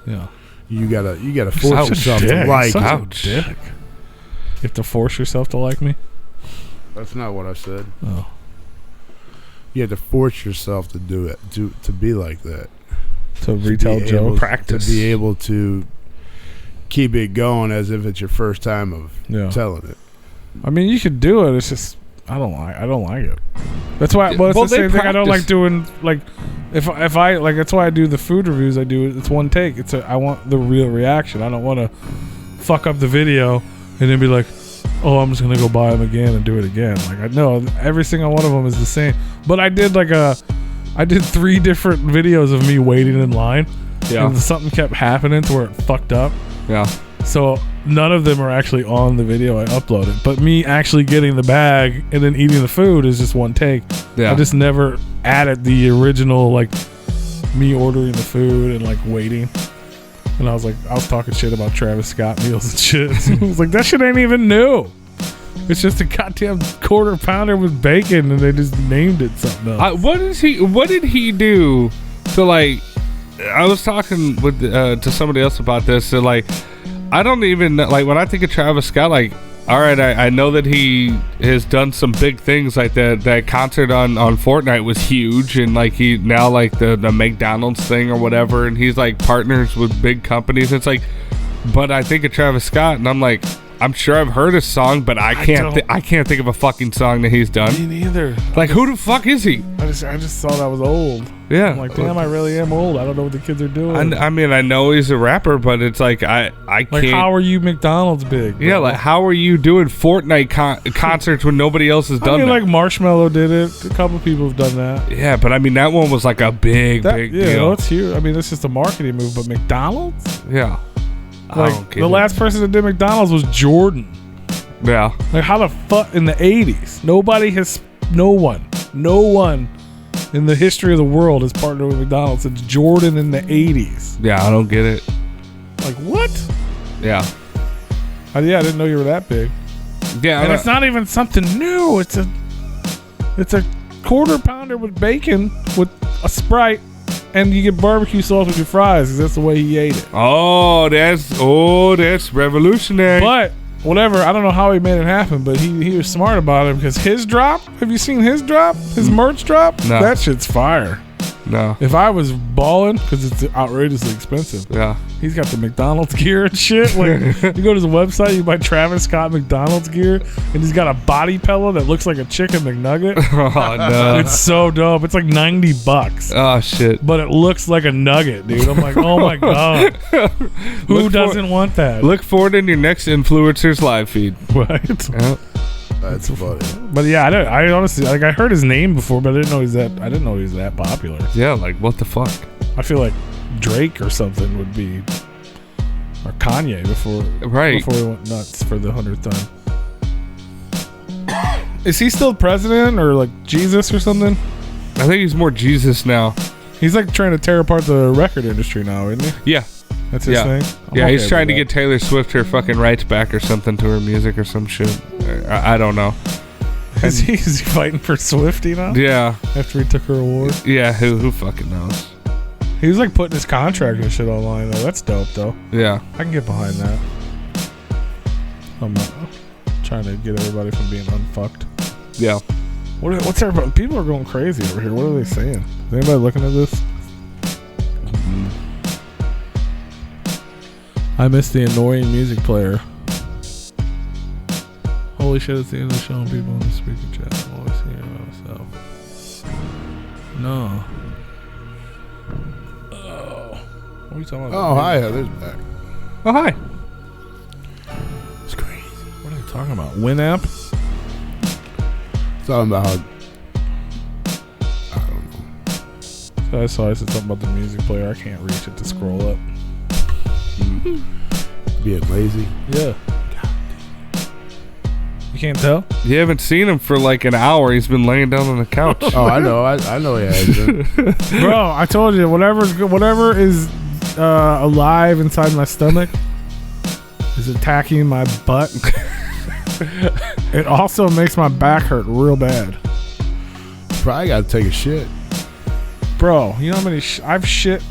Yeah. You gotta force yourself to like. Ouch. Dick. You have to force yourself to like me. That's not what I said. Oh. You have to force yourself to do it, to be like that. To retell jokes. Practice. To be able to keep it going as if it's your first time of telling it. I mean, you could do it. It's just I don't like it. That's why. Well, it's the same thing. I don't like doing like if I like. That's why I do the food reviews. I do it. It's one take. I want the real reaction. I don't want to fuck up the video and then be like, oh, I'm just gonna go buy them again and do it again. Like I know every single one of them is the same. But I did I did 3 different videos of me waiting in line. Yeah. And something kept happening to where it fucked up. Yeah. So none of them are actually on the video I uploaded. But me actually getting the bag and then eating the food is just one take. Yeah. I just never added the original like me ordering the food and like waiting. And I was talking shit about Travis Scott meals and shit. So I was like, that shit ain't even new. It's just a goddamn quarter pounder with bacon, and they just named it something else. What did he do to like? I was talking with to somebody else about this. So like, I don't even like when I think of Travis Scott. Like, all right, I know that he has done some big things. Like that concert on Fortnite was huge, and like he now like the McDonald's thing or whatever, and he's like partners with big companies. It's like, but I think of Travis Scott, and I'm like, I'm sure I've heard his song, but I can't think of a fucking song that he's done. Me neither. Like, who the fuck is he? I just thought I was old. Yeah. I'm like, damn, I really am old. I don't know what the kids are doing. I mean, I know he's a rapper, but it's like I can't. Like, how are you McDonald's big? Bro? Yeah, like how are you doing Fortnite concerts when nobody else has done that? Like Marshmello did it. A couple people have done that. Yeah, but I mean that one was like a big deal. Yeah, it's huge. I mean, it's just a marketing move. But McDonald's? Yeah. Like the last person that did McDonald's was Jordan. Yeah. Like how the fuck in the 80s? No one in the history of the world has partnered with McDonald's since Jordan in the 80s. Yeah, I don't get it. Like what? Yeah. I didn't know you were that big. Yeah, and it's not even something new. It's a quarter pounder with bacon with a Sprite, and you get barbecue sauce with your fries because that's the way he ate it. Oh, that's revolutionary. But whatever, I don't know how he made it happen, but he was smart about it because his drop. Have you seen his drop? His merch drop? No. That shit's fire. No. If I was balling, because it's outrageously expensive. Yeah. He's got the McDonald's gear and shit. Like, you go to his website, you buy Travis Scott McDonald's gear, and he's got a body pillow that looks like a chicken McNugget. Oh, no. It's so dope. It's like $90. Oh, shit. But it looks like a nugget, dude. I'm like, oh my God. Who doesn't want that? Look forward in your next influencer's live feed. Right. Yeah. That's funny. But yeah, I honestly, like, I heard his name before, but I didn't know he was that popular. Yeah, like what the fuck? I feel like Drake or something would be, or Kanye before he went nuts for the 100th time. Is he still president or like Jesus or something? I think he's more Jesus now. He's like trying to tear apart the record industry now, isn't he? Yeah. That's his thing? He's trying to get Taylor Swift her fucking rights back or something to her music or some shit. I don't know. Is he fighting for Swiftie now? Yeah. After he took her award? Yeah, who fucking knows? He was like putting his contract and shit online though. That's dope though. Yeah. I can get behind that. I'm trying to get everybody from being unfucked. Yeah. What's everybody? People are going crazy over here. What are they saying? Is anybody looking at this? I miss the annoying music player. Holy shit, it's the end of the show and people in the speaker chat. I'm always hearing about myself. No. Oh. What are you talking about? Oh, hi, Heather's back. Oh, hi. It's crazy. What are you talking about? Winamp? Talking about how... I don't know. I said something about the music player. I can't reach it to scroll up. Being lazy. Yeah. You can't tell? You haven't seen him for like an hour. He's been laying down on the couch. Oh, I know. I know he has been. Bro, I told you, whatever is alive inside my stomach is attacking my butt. It also makes my back hurt real bad. Probably got to take a shit. Bro, you know how many I've shit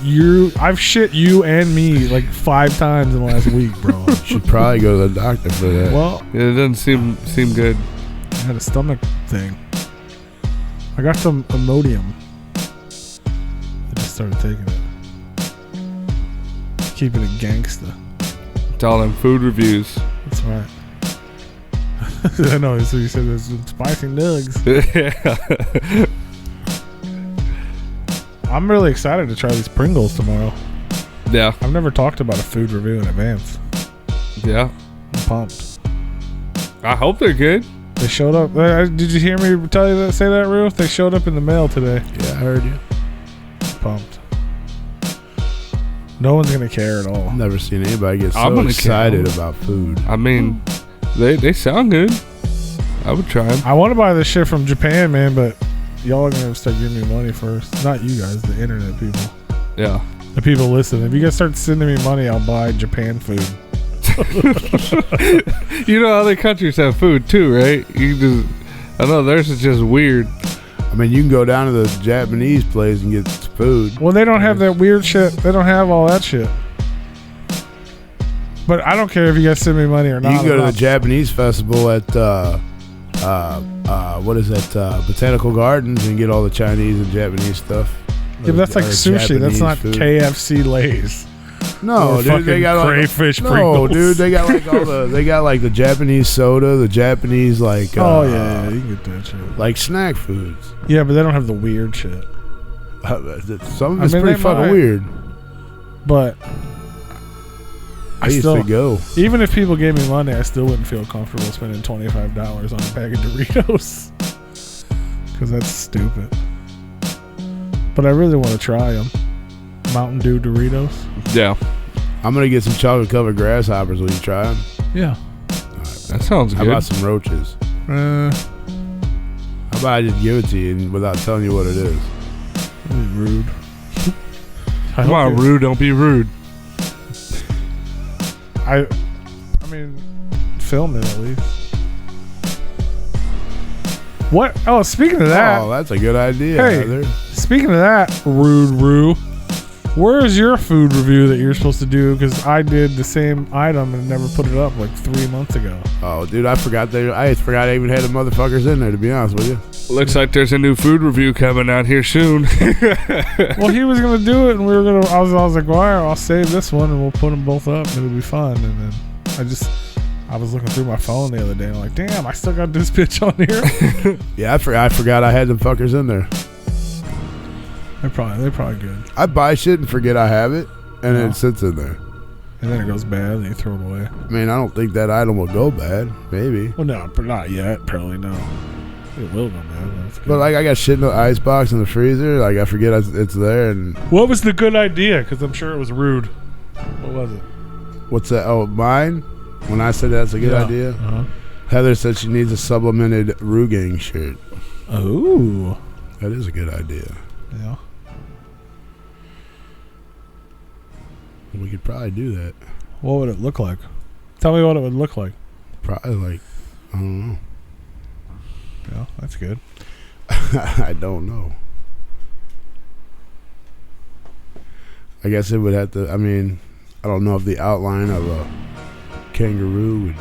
you and me like 5 times in the last week, bro. You should probably go to the doctor for that. Well, it doesn't seem good. I had a stomach thing. I got some Imodium. I just started taking it. Keeping it gangsta. It's all them food reviews. That's right. I know, so you said there's some spicy nugs. Yeah. I'm really excited to try these Pringles tomorrow. Yeah. I've never talked about a food review in advance. Yeah. I'm pumped. I hope they're good. They showed up. Did you hear me tell you that? Say that, Ruth? They showed up in the mail today. Yeah, I heard you. Pumped. No one's gonna care at all. I've never seen anybody get so excited about food. I mean, they sound good. I would try them. I want to buy this shit from Japan, man, but y'all are gonna start giving me money first. Not you guys, the internet people. Yeah. The people listen. If you guys start sending me money, I'll buy Japan food. You know, other countries have food too, right? I know theirs is just weird. I mean, you can go down to the Japanese place and get food. Well, they don't have that weird shit. They don't have all that shit. But I don't care if you guys send me money or not. You can go to the Japanese festival at what is that? Botanical Gardens and get all the Chinese and Japanese stuff. Yeah, but that's like sushi. Japanese that's not food. KFC Lay's. No, dude, they got crayfish like, Pringles. No, dude, they got like they got like the Japanese soda, the Japanese like. Oh yeah, you can get that shit. Like snack foods. Yeah, but they don't have the weird shit. Some of it's pretty fucking weird. But I used to go. Even if people gave me money, I still wouldn't feel comfortable spending $25 on a bag of Doritos. Because that's stupid. But I really want to try them. Mountain Dew Doritos. Yeah. I'm going to get some chocolate covered grasshoppers. Will you try them? Yeah. That sounds good. How about some roaches? How about I just give it to you without telling you what it is? That'd be rude. Come on, rude. Don't be rude. I mean, film it at least. What? Oh, speaking of that. Oh, that's a good idea. Hey, Heather. Speaking of that, rude. Where is your food review that you're supposed to do? Because I did the same item and never put it up like 3 months ago. Oh, dude, I forgot I even had the motherfuckers in there, to be honest with you. Looks like there's a new food review coming out here soon. Well, he was gonna do it, and we were gonna. I was like, well, I'll save this one, and we'll put them both up. It'll be fun. And then I was looking through my phone the other day, and I'm like, damn, I still got this bitch on here. Yeah, I forgot I had them fuckers in there. They're probably good. I buy shit and forget I have it, and then it sits in there. And then it goes bad, and you throw it away. I mean, I don't think that item will go bad. Maybe. Well, no, but not yet. Probably no. It will go bad. That's good. But like, I got shit in the icebox in the freezer. Like, I forget it's there. And what was the good idea? Because I'm sure it was rude. What was it? What's that? Oh, mine. When I said that's a good idea, Heather said she needs a sublimated Rugang shirt. Oh, that is a good idea. Yeah. We could probably do that. What would it look like? Tell me what it would look like. Probably like, I don't know. Yeah, that's good. I don't know. I guess it would have to, I mean, I don't know if the outline of a kangaroo would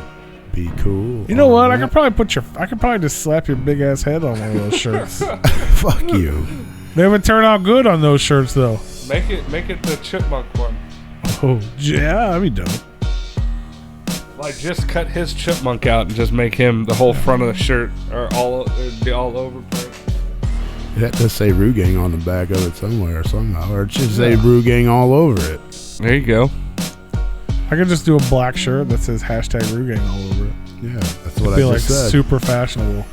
be cool. You know what? I could probably just slap your big ass head on one of those shirts. Fuck you. They would turn out good on those shirts though. Make it the chipmunk one. Oh yeah, that'd be dope. Like, just cut his chipmunk out and just make him the whole front of the shirt or be all over print. It had to say Rugang on the back of it somewhere somehow, or it should say Rugang all over it. There you go. I could just do a black shirt that says #Rugang all over it. Yeah, that's what I just just said. Super fashionable.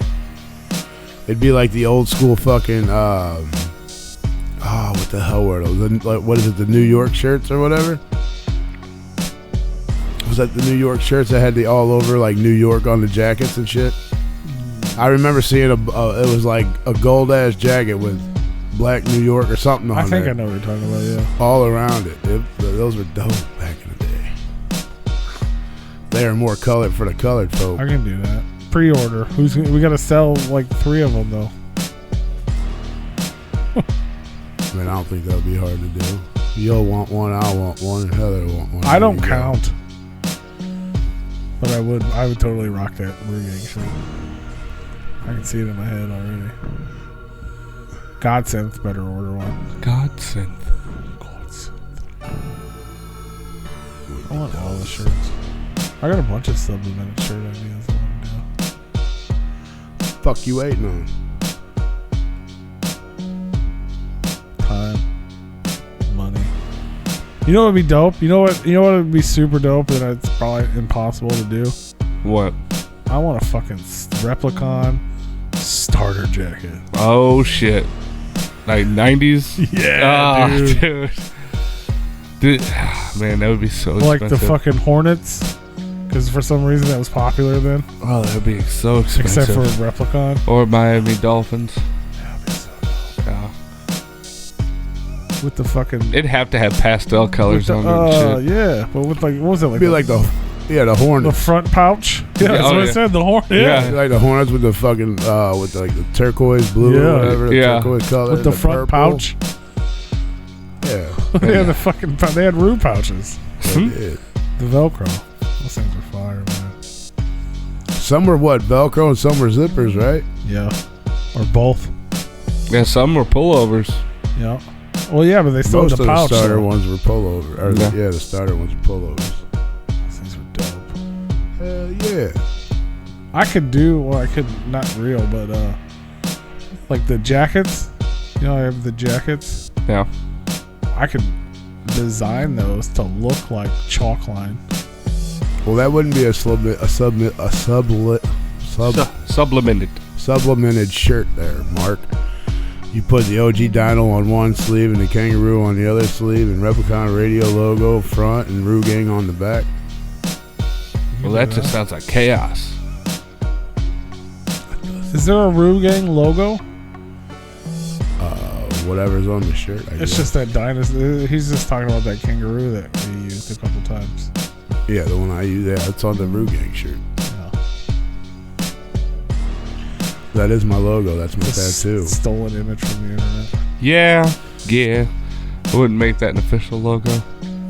It'd be like the old school fucking what the hell were those? What is it? The New York shirts or whatever? Was that the New York shirts that had the all over like New York on the jackets and shit? I remember seeing it was like a gold ass jacket with black New York or something on it. I think I know what you're talking about. Yeah, all around it. Those were dope back in the day. They are more colored for the colored folk. I can do that. Pre-order. We got to sell like 3 of them though. I mean, I don't think that would be hard to do. You'll want one, I'll want one, and Heather will want one. I don't count. But I would totally rock that Rugang shirt. I can see it in my head already. Godsynth better order one. Godsynth. I want all the shirts. I got a bunch of sublimated shirt ideas I want to do. Fuck you waiting on? Time. Money. You know what would be dope? You know what would be super dope and it's probably impossible to do? What? I want a fucking Replicon starter jacket. Oh shit. Like 90s? Yeah, dude. Man, that would be so expensive. Like the fucking Hornets, because for some reason that was popular then. Oh, that would be so expensive. Except for Replicon. Or Miami Dolphins. Yeah, that'd be so with the fucking. It'd have to have pastel colors on it. And shit. Yeah, but with like, what was it like? It'd be like the Hornets. The front pouch. Yeah, that's what I said. The horn. Yeah. Like the Hornets with the fucking with like the turquoise blue or whatever. The turquoise color with the front purple. pouch. Yeah. They had the fucking. They had roo pouches. They did. The Velcro. Those things are fire, man. Some were Velcro and some were zippers, right? Yeah. Or both. Yeah, some were pullovers. Yeah. Well, yeah, but they still Most had the of pouch. the starter ones were pullovers. The starter ones were pullovers. These things were dope. Hell yeah. I could not real, but like the jackets. You know, I have the jackets. Yeah. I could design those to look like chalk line. Well, that wouldn't be a sublimated shirt there, Mark. You put the OG Dino on one sleeve and the Kangaroo on the other sleeve, and Replicon Radio logo front and Roo Gang on the back. Well, that just sounds like chaos. Is there a Roo Gang logo? Whatever's on the shirt. It's just that dinosaur. He's just talking about that kangaroo that we used a couple times. Yeah, the one I use. Yeah, it's on the Roo Gang shirt. Yeah. That is my logo. That's my tattoo. Stolen image from the internet. Yeah. I wouldn't make that an official logo. Yeah,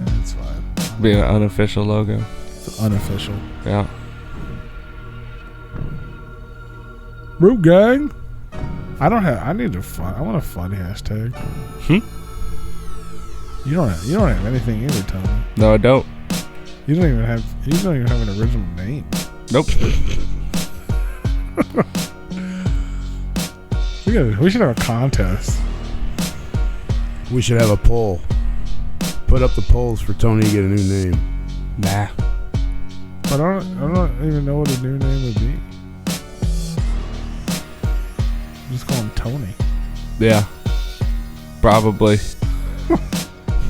that's fine. Be an unofficial logo. It's unofficial. Yeah. Roo Gang. I want a fun hashtag. You don't have anything either, Tony. No, I don't. You don't even have an original name. Nope. We should have a contest. We should have a poll. Put up the polls for Tony to get a new name. Nah. But I don't even know what a new name would be. Just call him Tony. Yeah. Probably.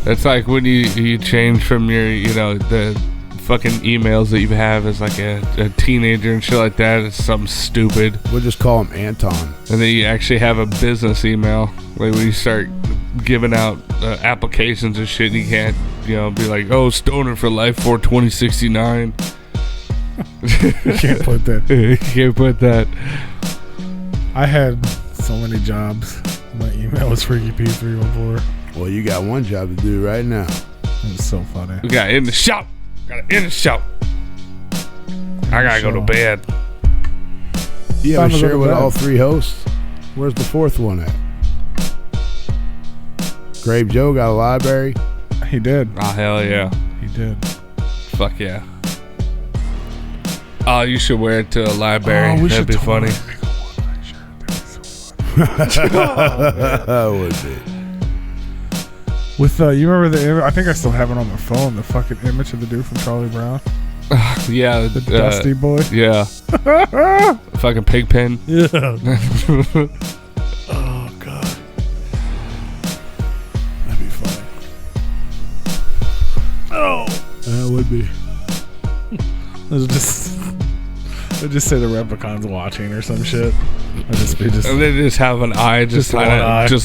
It's like when you change from your, the fucking emails that you have as like a teenager and shit like that. It's something stupid. We'll just call him Anton. And then you actually have a business email. Like when you start giving out applications and shit, you can't, be like, oh, Stoner for Life for 2069. You can't put that. You can't put that. I had so many jobs. My email was FreakyP314. Well, you got one job to do right now. It was so funny. We got in the shop. I gotta go to bed. You have a share with all three hosts? Where's the fourth one at? Grave Joe got a library? He did. Oh, hell yeah. He did. Fuck yeah. Oh, you should wear it to a library. That'd be funny. That would be. With you remember the? I think I still have it on my phone. The fucking image of the dude from Charlie Brown. Yeah, the Dusty boy. Yeah. Fucking Pigpen. Yeah. Oh god, that'd be funny. Oh, that would be. They'll just say the Replicon's watching or some shit. And they just have an eye, just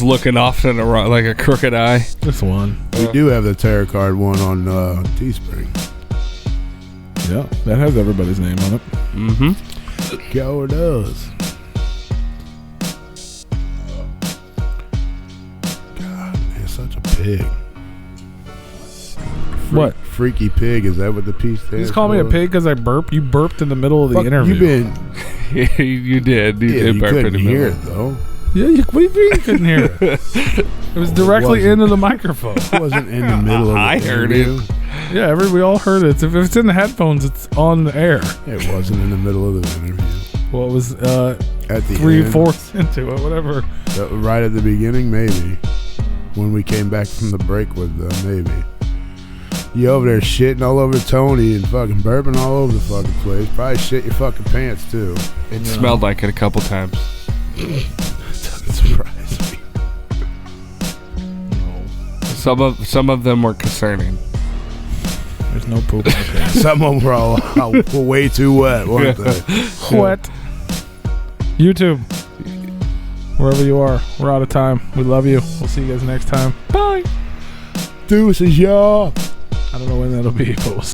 looking off in like a crooked eye. Just one. We do have the tarot card one on Teespring. Yeah, that has everybody's name on it. Mm-hmm. Go does. God, man, such a pig. What? Freaky pig, is that what the piece stands You just call me a pig because I burped? You burped in the middle of the interview. You did. You did burp couldn't in the middle. hear it, though. Yeah, what do you mean you couldn't hear it? It was directly into the microphone. It wasn't in the middle of the I interview. heard it. Yeah, we all heard it. If it's in the headphones, it's on the air. It wasn't in the middle of the interview. Well, it was at the 3/4 into it, whatever. Right at the beginning, maybe. When we came back from the break with maybe. You over there shitting all over Tony and fucking burping all over the fucking place. Probably shit your fucking pants too. It smelled like it a couple times. Doesn't surprise me. No. Some of them were concerning. There's no poop in the pants. Some of them were all way too wet, weren't they? Wet. YouTube. wherever you are. We're out of time. We love you. We'll see you guys next time. Bye. Deuces, y'all. I don't know when that'll be, but we'll see.